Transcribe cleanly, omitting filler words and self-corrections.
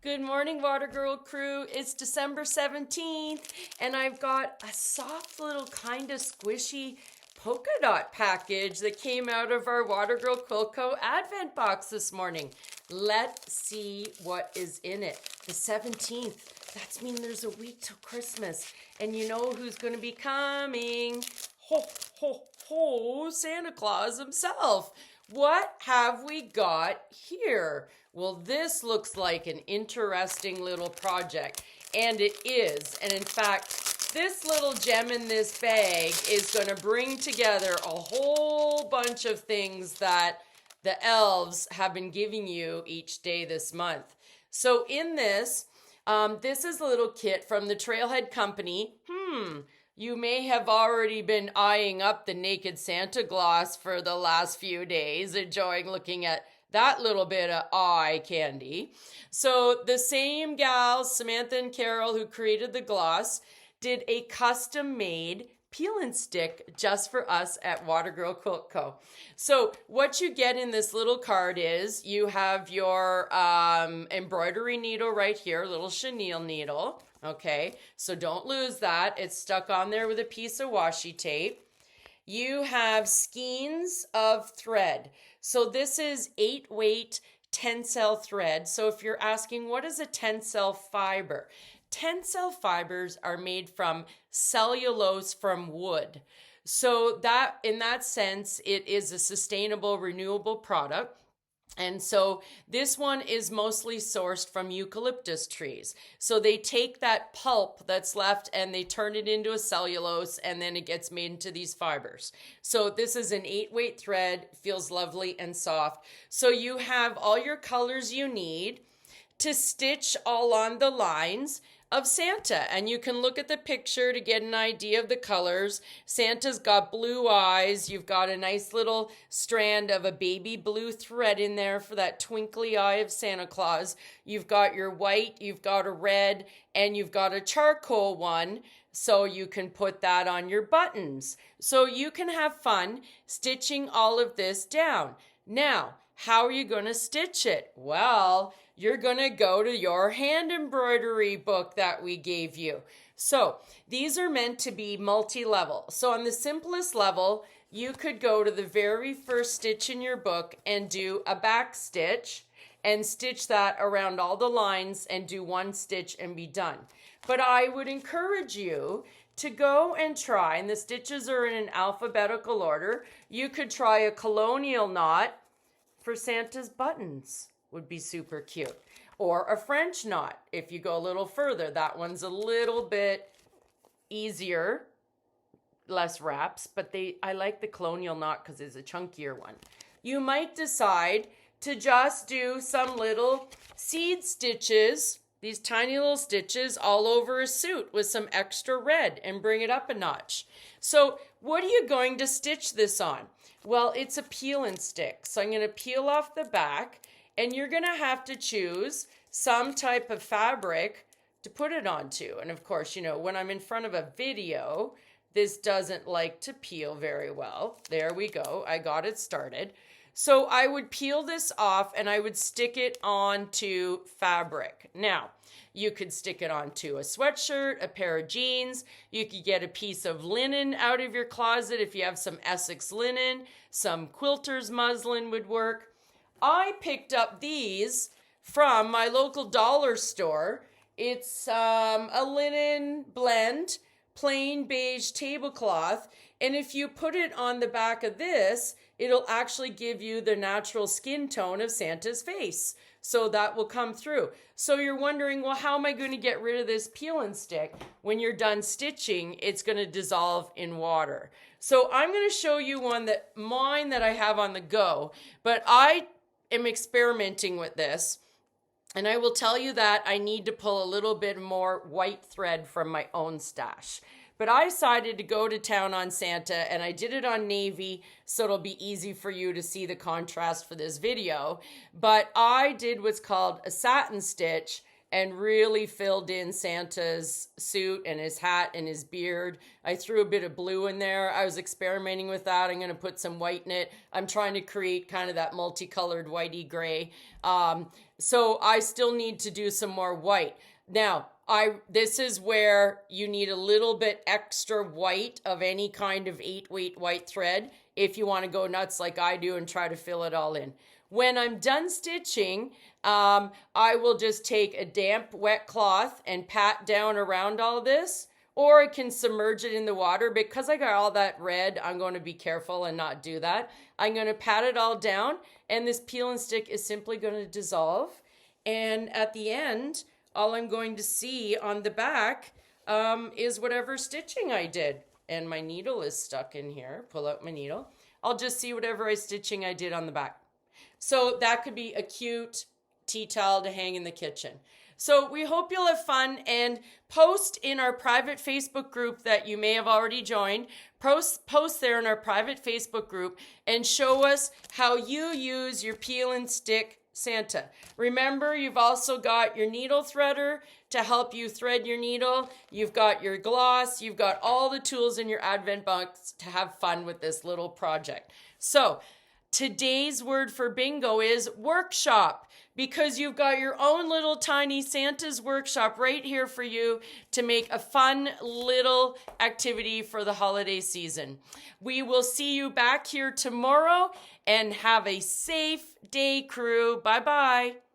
Good morning, Watergirl crew. It's December 17th, and I've got a soft little kind of squishy polka dot package that came out of our Watergirl Quilt Co advent box this morning. Let's see what is in it. The 17th. That's mean there's a week till Christmas. And you know who's going to be coming? Ho, ho, ho, Santa Claus himself. What have we got here? Well, this looks like an interesting little project, and it is. And in fact, this little gem in this bag is going to bring together a whole bunch of things that the elves have been giving you each day this month. So in this, this is a little kit from the Trailhead Company. You may have already been eyeing up the naked Santa gloss for the last few days, enjoying looking at that little bit of eye candy. So the same gals, Samantha and Carol, who created the gloss, did a custom-made peel and stick just for us at Watergirl Quilt Co. So what you get in this little card is you have your embroidery needle right here, little chenille needle. Okay, so don't lose that. It's stuck on there with a piece of washi tape. You have skeins of thread. So this is 8-weight tencel thread. So if you're asking, what is a tencel fiber? Tencel fibers are made from cellulose from wood. So that, in that sense, it is a sustainable, renewable product. And so this one is mostly sourced from eucalyptus trees. So they take that pulp that's left and they turn it into a cellulose, and then it gets made into these fibers. So this is an 8-weight thread, feels lovely and soft. So you have all your colors you need to stitch all on the lines of Santa, and you can look at the picture to get an idea of the colors. Santa's got blue eyes. You've got a nice little strand of a baby blue thread in there for that twinkly eye of Santa Claus. You've got your white, you've got a red, and you've got a charcoal one, so you can put that on your buttons. So you can have fun stitching all of this down. Now, how are you going to stitch it? Well, you're going to go to your hand embroidery book that we gave you. So these are meant to be multi-level. So on the simplest level, you could go to the very first stitch in your book and do a back stitch and stitch that around all the lines and do one stitch and be done. But I would encourage you to go and try, and the stitches are in an alphabetical order. You could try a colonial knot for Santa's buttons. Would be super cute. Or a French knot if you go a little further. That one's a little bit easier, less wraps, but I like the colonial knot because it's a chunkier one. You might decide to just do some little seed stitches, these tiny little stitches all over a suit with some extra red, and bring it up a notch. So what are you going to stitch this on? Well, it's a peel and stick. So I'm going to peel off the back, and you're going to have to choose some type of fabric to put it onto. And of course, you know, when I'm in front of a video, this doesn't like to peel very well. There we go. I got it started. So I would peel this off and I would stick it onto fabric. Now, you could stick it onto a sweatshirt, a pair of jeans. You could get a piece of linen out of your closet if you have some Essex linen. Some quilters muslin would work. I picked up these from my local dollar store. It's a linen blend, plain beige tablecloth. And if you put it on the back of this, it'll actually give you the natural skin tone of Santa's face. So that will come through. So you're wondering, well, how am I going to get rid of this peel and stick? When you're done stitching, it's going to dissolve in water. So I'm going to show you mine that I have on the go, but I am experimenting with this, and I will tell you that I need to pull a little bit more white thread from my own stash. But I decided to go to town on Santa, and I did it on navy, so it'll be easy for you to see the contrast for this video. But I did what's called a satin stitch and really filled in Santa's suit and his hat and his beard. I threw a bit of blue in there. I was experimenting with that. I'm going to put some white in it. I'm trying to create kind of that multicolored whitey gray. So I still need to do some more white. Now, this is where you need a little bit extra white of any kind of 8-weight white thread if you want to go nuts like I do and try to fill it all in. When I'm done stitching, I will just take a damp, wet cloth and pat down around all this, or I can submerge it in the water. Because I got all that red, I'm going to be careful and not do that. I'm going to pat it all down, and this peel and stick is simply going to dissolve. And at the end, all I'm going to see on the back is whatever stitching I did. And my needle is stuck in here. Pull out my needle. I'll just see whatever stitching I did on the back. So that could be a cute tea towel to hang in the kitchen. So we hope you'll have fun, and post in our private Facebook group that you may have already joined. Post there in our private Facebook group and show us how you use your peel and stick Santa. Remember, you've also got your needle threader to help you thread your needle. You've got your gloss. You've got all the tools in your Advent box to have fun with this little project. So today's word for bingo is workshop, because you've got your own little tiny Santa's workshop right here for you to make a fun little activity for the holiday season. We will see you back here tomorrow, and have a safe day, crew. Bye-bye.